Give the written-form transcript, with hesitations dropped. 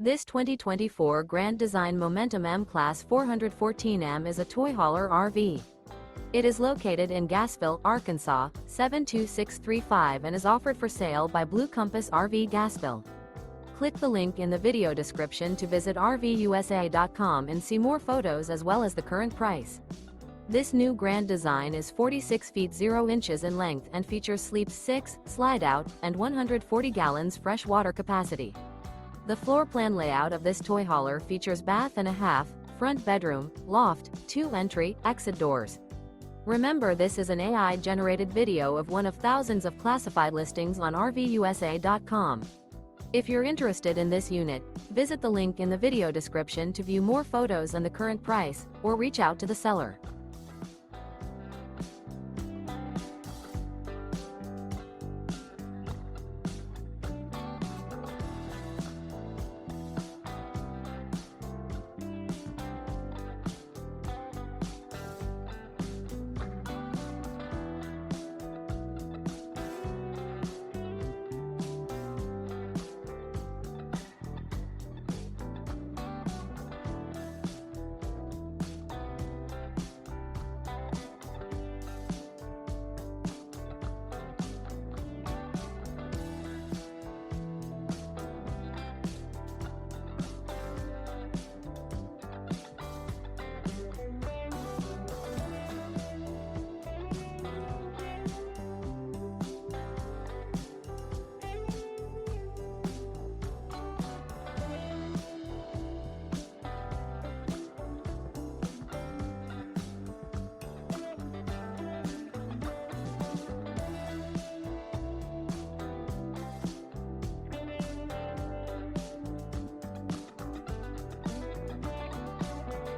This 2024 Grand Design Momentum M-Class 414M is a toy hauler RV. It is located in Gassville, Arkansas, 72635 and is offered for sale by Blue Compass RV Gassville. Click the link in the video description to visit RVUSA.com and see more photos as well as the current price. This new Grand Design is 46 feet 0 inches in length and features sleep 6, slide-out, and 140 gallons fresh water capacity. The floor plan layout of this toy hauler features bath and a half, front bedroom, loft, 2 entry, exit doors. Remember, this is an AI-generated video of one of thousands of classified listings on RVUSA.com. If you're interested in this unit, visit the link in the video description to view more photos and the current price, or reach out to the seller.